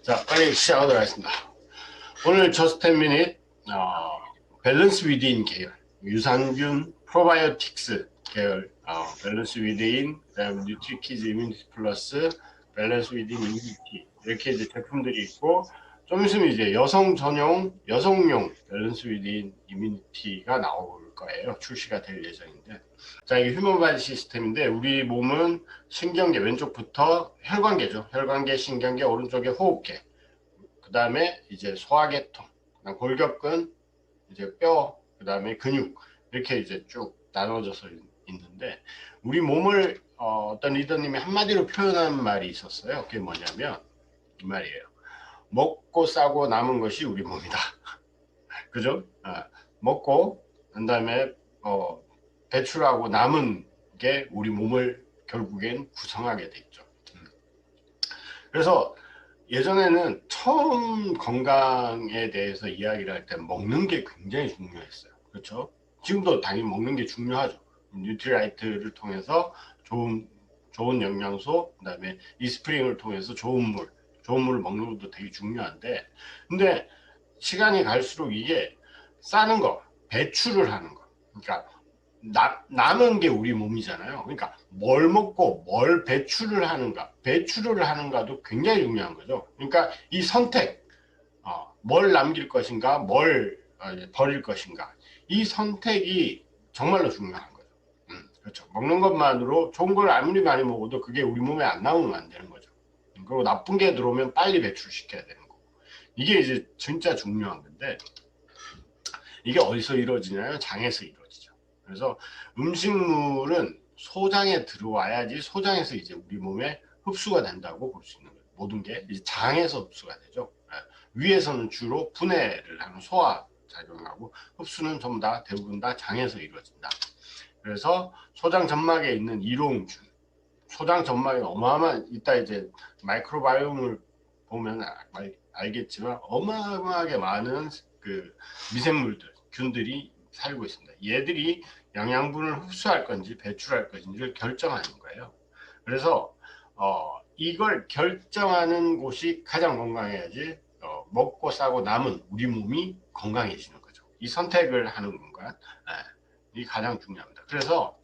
자, 빨리 시작하도록 하겠습니다. 오늘 저스트 10미닛 밸런스 위드인 계열, 유산균 프로바이오틱스 계열, 밸런스 위드인, 그다음 뉴트리키즈 이뮤니티 플러스, 밸런스 위드인 이뮤니티, 이렇게 이제 제품들이 있고, 좀 있으면 이제 여성 전용, 여성용 밸런스 위드인 이뮤니티가 나올 거예요. 출시가 될 예정인데, 자, 이게 휴먼 바디 시스템인데, 우리 몸은 신경계, 왼쪽부터 혈관계죠. 혈관계, 신경계, 오른쪽에 호흡계, 그 다음에 이제 소화계통, 그다음 골격근, 이제 뼈, 그 다음에 근육, 이렇게 이제 쭉 나눠져서 있는데, 우리 몸을 어떤 리더님이 한마디로 표현한 말이 있었어요. 그게 뭐냐면 이 말이에요. 먹고 싸고 남은 것이 우리 몸이다. 그죠? 먹고 그 다음에 배출하고 남은 게 우리 몸을 결국엔 구성하게 돼 있죠. 그래서 예전에는 처음 건강에 대해서 이야기를 할 때 먹는 게 굉장히 중요했어요. 그렇죠? 지금도 당연히 먹는 게 중요하죠. 뉴트리라이트를 통해서 좋은 영양소, 그 다음에 이스프링을 통해서 좋은 물을 먹는 것도 되게 중요한데, 근데 시간이 갈수록 이게 싸는 거, 배출을 하는 거, 그러니까 남은 게 우리 몸이잖아요. 그러니까 뭘 먹고 뭘 배출을 하는가도 굉장히 중요한 거죠. 그러니까 이 선택, 뭘 남길 것인가, 뭘 버릴 것인가, 이 선택이 정말로 중요한 거죠. 그렇죠. 먹는 것만으로 좋은 걸 아무리 많이 먹어도 그게 우리 몸에 안 나오면 안 되는 거죠. 그리고 나쁜 게 들어오면 빨리 배출시켜야 되는 거고. 이게 이제 진짜 중요한 건데, 이게 어디서 이루어지냐면 장에서 이루어지죠. 그래서 음식물은 소장에 들어와야지 소장에서 이제 우리 몸에 흡수가 된다고 볼 수 있는 거예요. 모든 게 이제 장에서 흡수가 되죠. 위에서는 주로 분해를 하는 소화 작용하고, 흡수는 전부 다 대부분 다 장에서 이루어진다. 그래서 소장 점막에 있는 일용균, 소장 점막에 어마어마한, 이따 이제 마이크로바이옴을 보면 알겠지만 어마어마하게 많은 그 미생물들, 균들이 살고 있습니다. 얘들이 영양분을 흡수할 건지 배출할 건지를 결정하는 거예요. 그래서 이걸 결정하는 곳이 가장 건강해야지, 먹고 싸고 남은 우리 몸이 건강해지는 거죠. 이 선택을 하는 공간, 이 가장 중요합니다. 그래서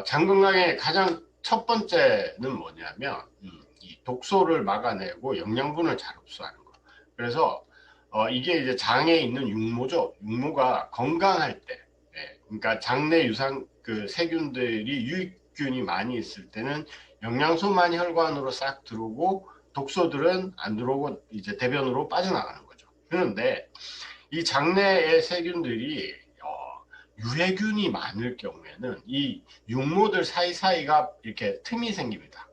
장 건강의 가장 첫 번째는 뭐냐면, 이 독소를 막아내고 영양분을 잘 흡수하는 거. 그래서 이게 이제 장에 있는 육모죠. 육모가 건강할 때, 그러니까 장내 유산 그 세균들이 유익균이 많이 있을 때는 영양소만 혈관으로 싹 들어오고 독소들은 안 들어오고 이제 대변으로 빠져나가는 거죠. 그런데 이 장내의 세균들이 유해균이 많을 경우에는 이 육모들 사이사이가 이렇게 틈이 생깁니다.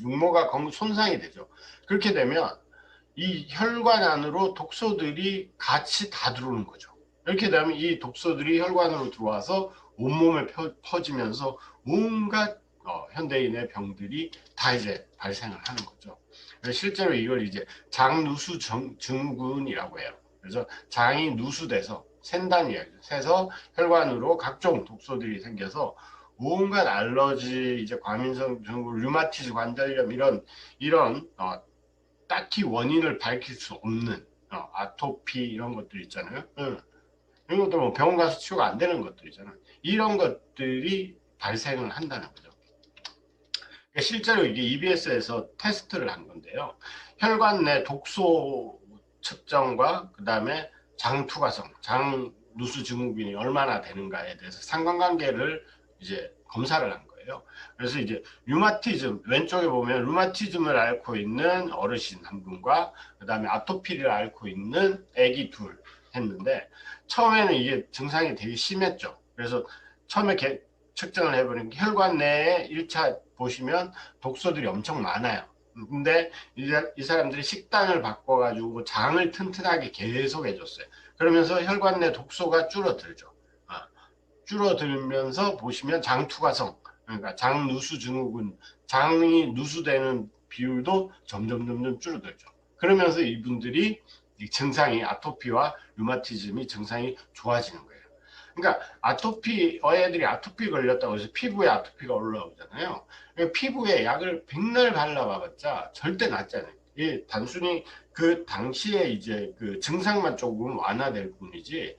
육모가 손상이 되죠. 그렇게 되면 이 혈관 안으로 독소들이 같이 다 들어오는 거죠. 이렇게 되면 이 독소들이 혈관으로 들어와서 온몸에 퍼지면서 온갖 현대인의 병들이 다 이제 발생을 하는 거죠. 실제로 이걸 이제 장누수 증후군이라고 해요. 그래서 장이 누수돼서 샌다는 이야기죠. 새서 혈관으로 각종 독소들이 생겨서 온갖 알러지, 이제 과민성 증후군, 류마티즈 관절염 이런 딱히 원인을 밝힐 수 없는 아토피 이런 것들 있잖아요. 이런 것들 뭐 병원 가서 치료가 안 되는 것들 있잖아요. 이런 것들이 발생을 한다는 거죠. 실제로 이게 EBS에서 테스트를 한 건데요. 혈관 내 독소 측정과 그 다음에 장 투과성, 장 누수 증후군이 얼마나 되는가에 대해서 상관관계를 이제 검사를 한 거예요. 그래서 이제 류마티즘, 왼쪽에 보면 류마티즘을 앓고 있는 어르신 한 분과 그 다음에 아토피를 앓고 있는 아기 둘 했는데, 처음에는 이게 증상이 되게 심했죠. 그래서 처음에 측정을 해보니까 혈관 내에 1차 보시면 독소들이 엄청 많아요. 근데 이 사람들이 식단을 바꿔가지고 장을 튼튼하게 계속 해줬어요. 그러면서 혈관 내 독소가 줄어들죠. 줄어들면서 보시면 장투과성, 그러니까 장누수 증후군, 장이 누수되는 비율도 점점 줄어들죠. 그러면서 이분들이 증상이, 아토피와 류마티즘이 증상이 좋아지는 거예요. 그러니까 애들이 아토피 걸렸다고 해서 피부에 아토피가 올라오잖아요. 피부에 약을 백날 발라봐봤자 절대 낫지 않아요. 이 단순히 그 당시에 이제 그 증상만 조금 완화될 뿐이지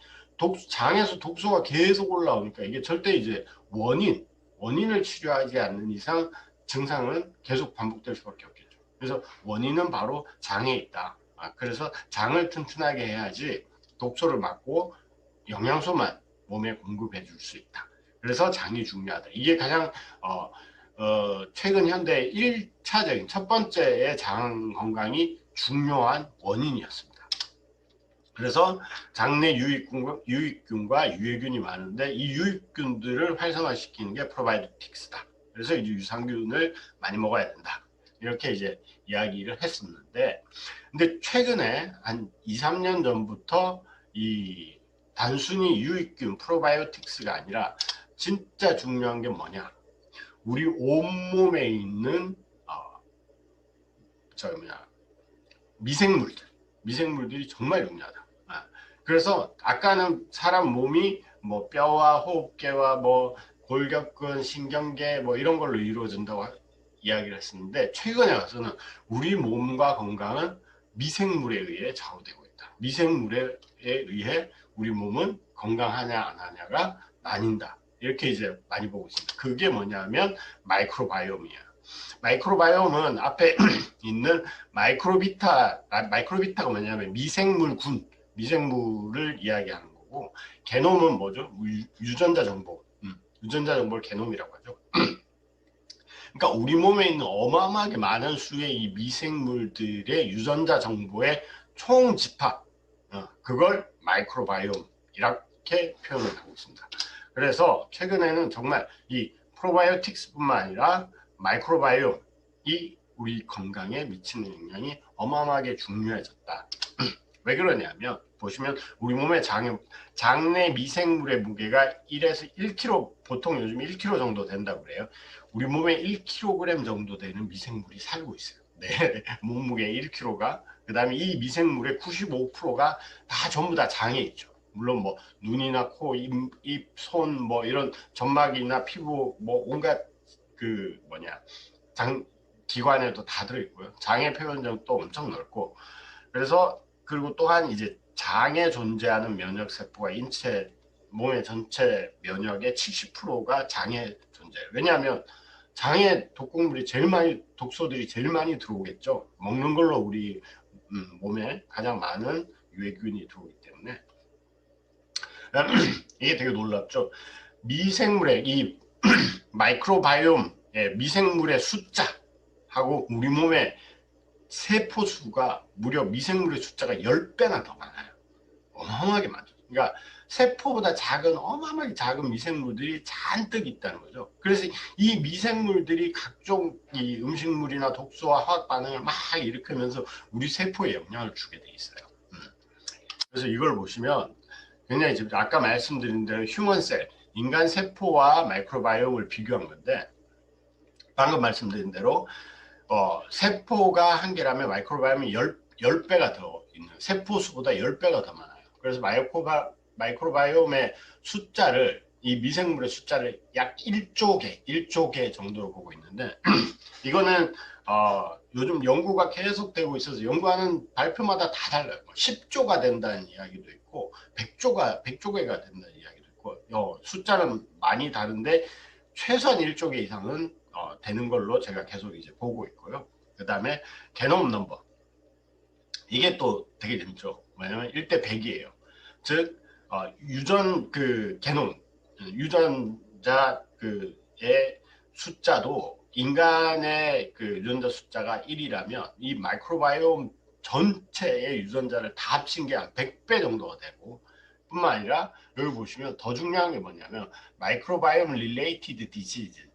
장에서 독소가 계속 올라오니까 이게 절대 이제 원인을 치료하지 않는 이상 증상은 계속 반복될 수밖에 없겠죠. 그래서 원인은 바로 장에 있다. 그래서 장을 튼튼하게 해야지 독소를 막고 영양소만 몸에 공급해 줄 수 있다. 그래서 장이 중요하다. 이게 가장 최근 현대 1차적인 첫 번째의 장 건강이 중요한 원인이었습니다. 그래서 장내 유익균과 유해균이 많은데 이 유익균들을 활성화시키는 게 프로바이오틱스다. 그래서 이제 유산균을 많이 먹어야 된다. 이렇게 이제 이야기를 했었는데, 근데 최근에 한 2, 3년 전부터 이 단순히 유익균 프로바이오틱스가 아니라 진짜 중요한 게 뭐냐? 우리 온몸에 있는 미생물들이 정말 중요하다. 그래서 아까는 사람 몸이 뭐 뼈와 호흡계와 뭐 골격근, 신경계 뭐 이런 걸로 이루어진다고 이야기를 했었는데, 최근에 와서는 우리 몸과 건강은 미생물에 의해 좌우되고 있다. 미생물에 의해 우리 몸은 건강하냐 안 하냐가 나뉜다. 이렇게 이제 많이 보고 있습니다. 그게 뭐냐면 마이크로바이옴이에요. 마이크로바이옴은 앞에 있는 마이크로비타가 뭐냐면 미생물을 이야기하는 거고, 게놈은 뭐죠? 유전자 정보를 게놈이라고 하죠. 그러니까 우리 몸에 있는 어마어마하게 많은 수의 이 미생물들의 유전자 정보의 총집합, 그걸 마이크로바이옴 이렇게 표현을 하고 있습니다. 그래서 최근에는 정말 이 프로바이오틱스뿐만 아니라 마이크로바이옴이 우리 건강에 미치는 영향이 어마어마하게 중요해졌다. 왜 그러냐면 보시면 우리 몸의 장내 미생물의 무게가 1에서 1kg, 보통 요즘 1kg 정도 된다고 그래요. 우리 몸에 1kg 정도 되는 미생물이 살고 있어요. 네, 몸무게 1kg가. 그 다음에 이 미생물의 95%가 다 전부 다 장에 있죠. 물론 뭐 눈이나 코, 입, 손, 뭐 이런 점막이나 피부, 뭐 온갖 기관에도 다 들어있고요. 장의 표현적도 엄청 넓고, 그래서 그리고 또한 이제 장에 존재하는 면역 세포가 몸의 전체 면역의 70%가 장에 존재해요. 왜냐하면 장에 독소들이 제일 많이 들어오겠죠. 먹는 걸로 우리 몸에 가장 많은 유해균이 들어오기 때문에 이게 되게 놀랍죠. 미생물의 이 마이크로바이옴의 미생물의 숫자하고 우리 몸의 세포 수가 무려 미생물의 숫자가 10배나 더 많아요. 어마어마하게 많죠. 그러니까 세포보다 어마어마하게 작은 미생물들이 잔뜩 있다는 거죠. 그래서 이 미생물들이 각종 이 음식물이나 독소와 화학 반응을 막 일으키면서 우리 세포에 영향을 주게 돼 있어요. 그래서 이걸 보시면 굉장히 지금 아까 말씀드린 대로 휴먼셀, 인간 세포와 마이크로바이옴을 비교한 건데, 방금 말씀드린 대로 세포가 한 개라면 마이크로바이옴이 10배가 더 있는, 세포 수보다 10배가 더 많아요. 그래서 마이크로바이옴의 숫자를, 이 미생물의 숫자를 약 1조 개 정도로 보고 있는데, 이거는 요즘 연구가 계속되고 있어서 연구하는 발표마다 다 달라요. 10조가 된다는 이야기도 있고 100조개가 된다는 이야기도 있고, 숫자는 많이 다른데 최소한 1조 개 이상은 되는 걸로 제가 계속 이제 보고 있고요. 그 다음에 게놈 넘버, 이게 또 되게 재밌죠. 왜냐면 1대 100이에요. 즉 게놈 유전자의 숫자도 인간의 그 유전자 숫자가 1이라면 이 마이크로바이옴 전체의 유전자를 다 합친 게 한 100배 정도가 되고, 뿐만 아니라 여기 보시면 더 중요한 게 뭐냐면 마이크로바이옴 릴레이티드 디시즈,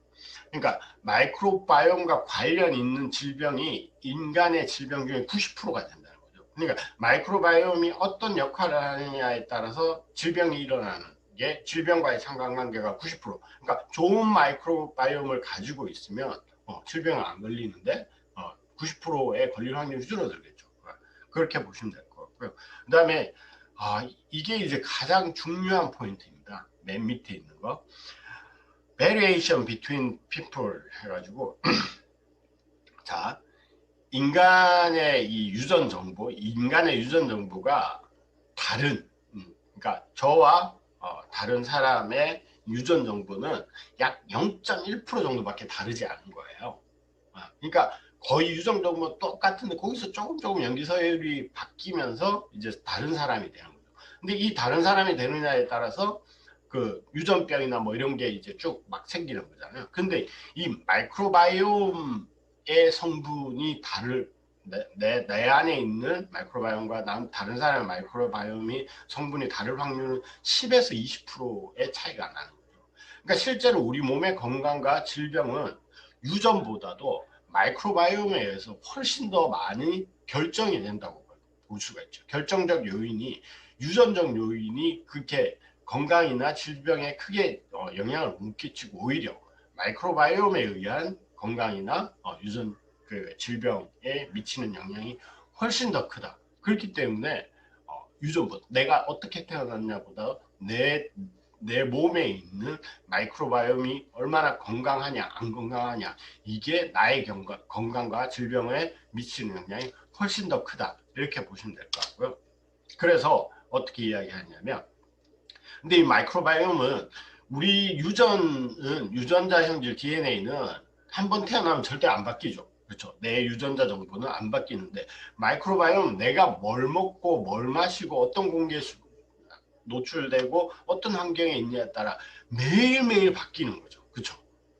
그러니까 마이크로바이옴과 관련 있는 질병이 인간의 질병 중에 90%가 된다는 거죠. 그러니까 마이크로바이옴이 어떤 역할을 하느냐에 따라서 질병이 일어나는 게, 질병과의 상관관계가 90%. 그러니까 좋은 마이크로바이옴을 가지고 있으면 질병을 안 걸리는데 90%의 걸릴 확률이 줄어들겠죠. 그렇게 보시면 될 것 같고요. 그 다음에 이게 이제 가장 중요한 포인트입니다. 맨 밑에 있는 거. variation between people 해가지고 자, 인간의 이 유전 정보, 인간의 유전 정보가 다른, 그러니까 저와 다른 사람의 유전 정보는 약 0.1% 정도밖에 다르지 않은 거예요. 그러니까 거의 유전 정보 똑같은데 거기서 조금 염기 서열이 바뀌면서 이제 다른 사람이 되는 거죠. 근데 이 다른 사람이 되느냐에 따라서 그 유전병이나 뭐 이런 게 이제 쭉 막 생기는 거잖아요. 근데 이 마이크로바이옴의 성분이 내 안에 있는 마이크로바이옴과 다른 사람의 마이크로바이옴이 성분이 다를 확률은 10에서 20%의 차이가 나는 거죠. 그러니까 실제로 우리 몸의 건강과 질병은 유전보다도 마이크로바이옴에 의해서 훨씬 더 많이 결정이 된다고 볼 수가 있죠. 결정적 요인이, 유전적 요인이 그렇게 건강이나 질병에 크게 영향을 못 끼치고 오히려 마이크로바이옴에 의한 건강이나 유전 그 질병에 미치는 영향이 훨씬 더 크다. 그렇기 때문에 유전보다 내가 어떻게 태어났냐보다 내 몸에 있는 마이크로바이옴이 얼마나 건강하냐 안 건강하냐, 이게 나의 건강과 질병에 미치는 영향이 훨씬 더 크다, 이렇게 보시면 될 것 같고요. 그래서 어떻게 이야기하냐면, 근데 이 마이크로바이옴은 우리 유전자 형질 DNA는 한 번 태어나면 절대 안 바뀌죠. 그렇죠. 내 유전자 정보는 안 바뀌는데, 마이크로바이옴은 내가 뭘 먹고 뭘 마시고 어떤 공기에 노출되고 어떤 환경에 있냐에 따라 매일매일 바뀌는 거죠. 그렇죠.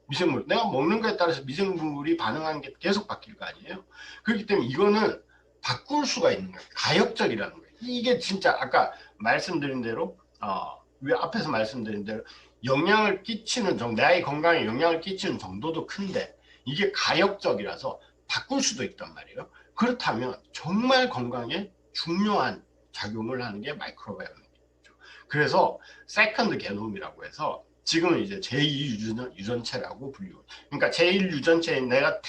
미생물, 내가 먹는 거에 따라서 미생물이 반응하는 게 계속 바뀔 거 아니에요. 그렇기 때문에 이거는 바꿀 수가 있는 거예요. 가역적이라는 거예요. 이게 진짜 아까 말씀드린 대로 앞에서 말씀드린 대로 영향을 끼치는 나의 건강에 영향을 끼치는 정도도 큰데, 이게 가역적이라서 바꿀 수도 있단 말이에요. 그렇다면 정말 건강에 중요한 작용을 하는 게 마이크로바이옴이죠. 그래서 세컨드 게놈이라고 해서 지금은 이제 제2 유전체라고 불리고, 그러니까 제1 유전체인 내가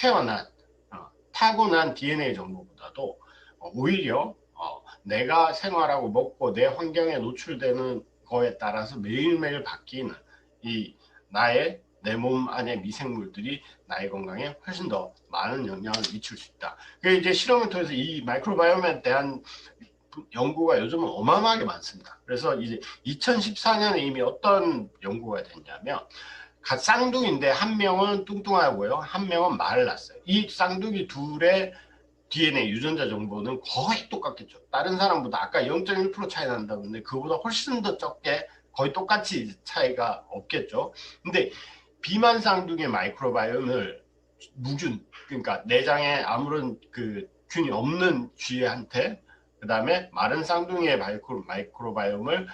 타고난 DNA 정보보다도 오히려 내가 생활하고 먹고 내 환경에 노출되는 거에 따라서 매일매일 바뀌는 이 내 몸 안의 미생물들이 나의 건강에 훨씬 더 많은 영향을 미칠 수 있다. 그래서 이제 실험을 통해서 이 마이크로바이옴에 대한 연구가 요즘은 어마어마하게 많습니다. 그래서 이제 2014년에 이미 어떤 연구가 됐냐면, 쌍둥이인데 한 명은 뚱뚱하고요, 한 명은 말을 낳았어요. 이 쌍둥이 둘의 DNA 유전자 정보는 거의 똑같겠죠. 다른 사람보다 아까 0.1% 차이 난다고 했는데 그보다 훨씬 더 적게 거의 똑같이 차이가 없겠죠. 근데 비만 쌍둥이의 마이크로바이옴을 그러니까 내장에 아무런 그 균이 없는 쥐한테, 그 다음에 마른 쌍둥이의 마이크로바이옴을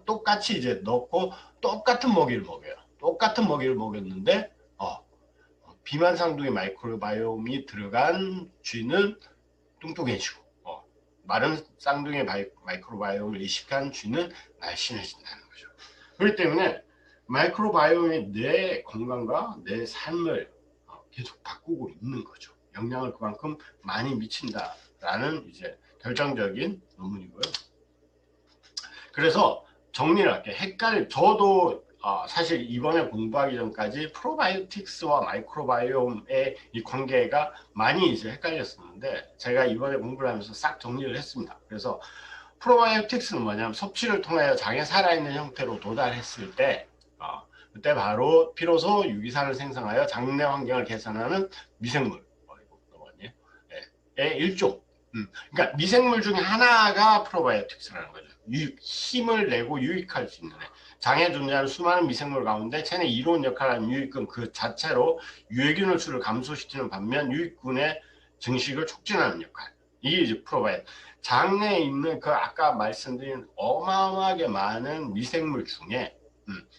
똑같이 이제 넣고 똑같은 먹이를 먹여요. 똑같은 먹이를 먹였는데 비만 쌍둥이 마이크로바이옴이 들어간 쥐는 뚱뚱해지고, 마른 쌍둥이 마이크로바이옴을 이식한 쥐는 날씬해진다는 거죠. 그렇기 때문에 마이크로바이옴이 내 건강과 내 삶을 계속 바꾸고 있는 거죠. 영향을 그만큼 많이 미친다라는 이제 결정적인 논문이고요. 그래서 정리를 할게요. 저도 사실 이번에 공부하기 전까지 프로바이오틱스와 마이크로바이옴의 이 관계가 많이 이제 헷갈렸었는데, 제가 이번에 공부를 하면서 싹 정리를 했습니다. 그래서 프로바이오틱스는 뭐냐면, 섭취를 통하여 장에 살아있는 형태로 도달했을 때 그때 바로 비로소 유기산을 생성하여 장내 환경을 개선하는 미생물, 의 일종. 그러니까 미생물 중에 하나가 프로바이오틱스라는 거죠. 힘을 내고 유익할 수 있는 애. 장에 존재하는 수많은 미생물 가운데 체내 이로운 역할을 하는 유익균 그 자체로 유해균의 수를 감소시키는 반면 유익균의 증식을 촉진하는 역할. 이게 이제 프로바이오틱스. 장내에 있는 그 아까 말씀드린 어마어마하게 많은 미생물 중에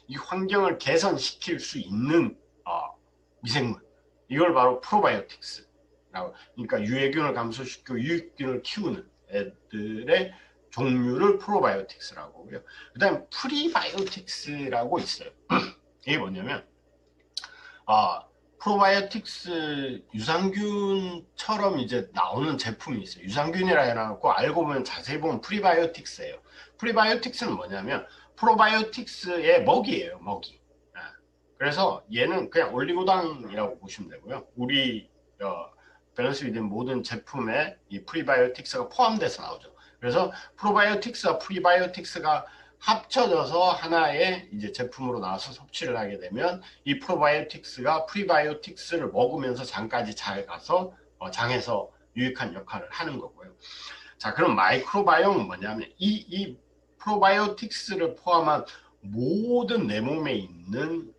이 환경을 개선시킬 수 있는 미생물, 이걸 바로 프로바이오틱스, 그러니까 유해균을 감소시키고 유익균을 키우는 애들의 종류를 프로바이오틱스라고 하고요. 그 다음에 프리바이오틱스라고 있어요. 이게 뭐냐면 프로바이오틱스 유산균처럼 이제 나오는 제품이 있어요. 유산균이라 해놓고 알고 보면 자세히 보면 프리바이오틱스예요. 프리바이오틱스는 뭐냐면 프로바이오틱스의 먹이에요. 먹이. 그래서 얘는 그냥 올리고당이라고 보시면 되고요. 우리 밸런스 위드인 모든 제품에 이 프리바이오틱스가 포함돼서 나오죠. 그래서 프로바이오틱스와 프리바이오틱스가 합쳐져서 하나의 이제 제품으로 나와서 섭취를 하게 되면 이 프로바이오틱스가 프리바이오틱스를 먹으면서 장까지 잘 가서 장에서 유익한 역할을 하는 거고요. 자, 그럼 마이크로바이옴은 뭐냐면 이 프로바이오틱스를 포함한 모든 내 몸에 있는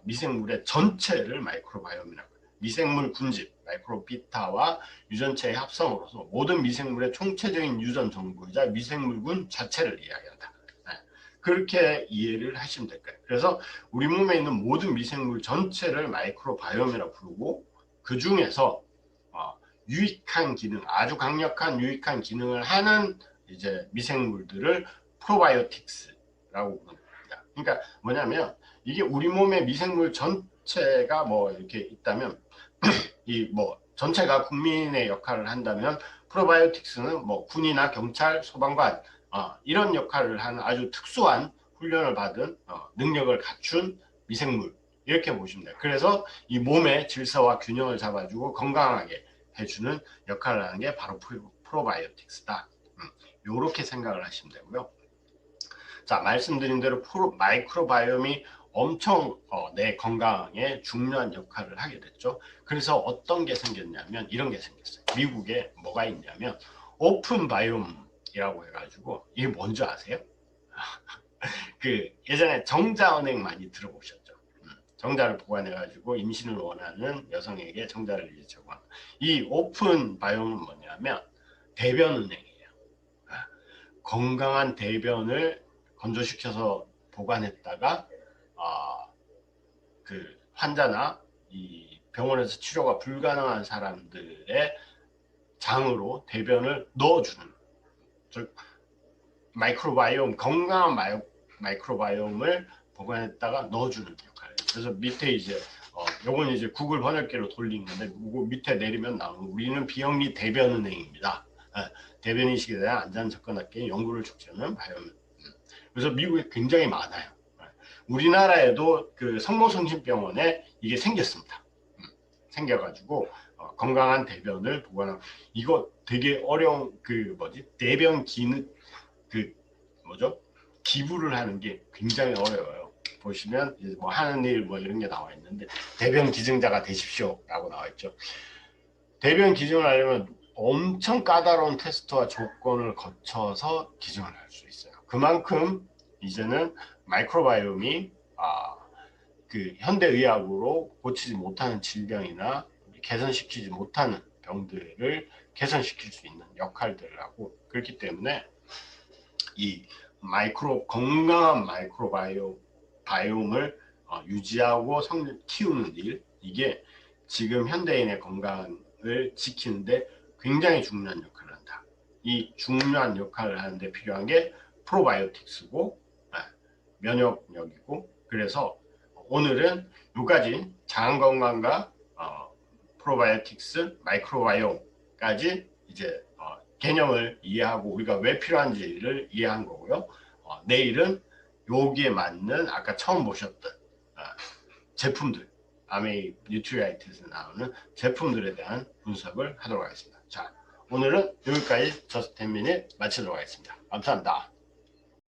미생물의 전체를 마이크로바이옴이라고 해요. 미생물 군집, 마이크로비타와 유전체의 합성으로서 모든 미생물의 총체적인 유전 정보이자 미생물군 자체를 이야기한다. 네. 그렇게 이해를 하시면 될 거예요. 그래서 우리 몸에 있는 모든 미생물 전체를 마이크로바이옴이라고 부르고 그 중에서 유익한 기능, 아주 강력한 유익한 기능을 하는 이제 미생물들을 프로바이오틱스라고 부릅니다. 그러니까 뭐냐면 이게 우리 몸의 미생물 전체가 뭐 이렇게 있다면 이 뭐 전체가 국민의 역할을 한다면 프로바이오틱스는 뭐 군이나 경찰, 소방관 이런 역할을 하는 아주 특수한 훈련을 받은 능력을 갖춘 미생물 이렇게 보시면 돼요. 그래서 이 몸의 질서와 균형을 잡아주고 건강하게 해주는 역할을 하는 게 바로 프로바이오틱스다. 이렇게 생각을 하시면 되고요. 자, 말씀드린 대로 마이크로바이옴이 엄청 내 건강에 중요한 역할을 하게 됐죠. 그래서 어떤 게 생겼냐면 이런 게 생겼어요. 미국에 뭐가 있냐면 오픈 바이옴이라고 해가지고 이게 뭔지 아세요? 그 예전에 정자은행 많이 들어보셨죠? 정자를 보관해가지고 임신을 원하는 여성에게 정자를 이제 제공하는 이 오픈 바이옴은 뭐냐면 대변은행이에요. 건강한 대변을 건조시켜서 보관했다가 그 환자나 이 병원에서 치료가 불가능한 사람들의 장으로 대변을 넣어주는, 즉 마이크로바이옴, 건강한 마이크로바이옴을 보관했다가 넣어주는 역할이에요. 그래서 밑에 이제 요건 이제 구글 번역기로 돌린 건데 밑에 내리면 나오는 우리는 비영리 대변은행입니다. 대변이식에 대한 안전 접근하기 연구를 촉진하는 바이옴. 그래서 미국에 굉장히 많아요. 우리나라에도 그 성모성심병원에 이게 생겼습니다. 생겨가지고 건강한 대변을 보관하고 이거 되게 어려운 그 뭐지 대변 기능 그 뭐죠 기부를 하는 게 굉장히 어려워요. 보시면 뭐 하는 일 뭐 이런 게 나와 있는데 대변 기증자가 되십시오라고 나와 있죠. 대변 기증을 하려면 엄청 까다로운 테스트와 조건을 거쳐서 기증을 할 수 있어요. 그만큼 이제는 마이크로바이옴이 그 현대의학으로 고치지 못하는 질병이나 개선시키지 못하는 병들을 개선시킬 수 있는 역할들을 하고, 그렇기 때문에 이 건강한 마이크로바이옴을 유지하고 키우는 일, 이게 지금 현대인의 건강을 지키는데 굉장히 중요한 역할을 한다. 이 중요한 역할을 하는데 필요한 게 프로바이오틱스고 면역력이고, 그래서 오늘은 요까지 장건강과 프로바이오틱스, 마이크로바이옴까지 이제 개념을 이해하고 우리가 왜 필요한지를 이해한 거고요. 내일은 여기에 맞는 아까 처음 보셨던 제품들, 아메이 뉴트리아이트에서 나오는 제품들에 대한 분석을 하도록 하겠습니다. 자, 오늘은 여기까지 저스트 10미닛 마치도록 하겠습니다. 감사합니다.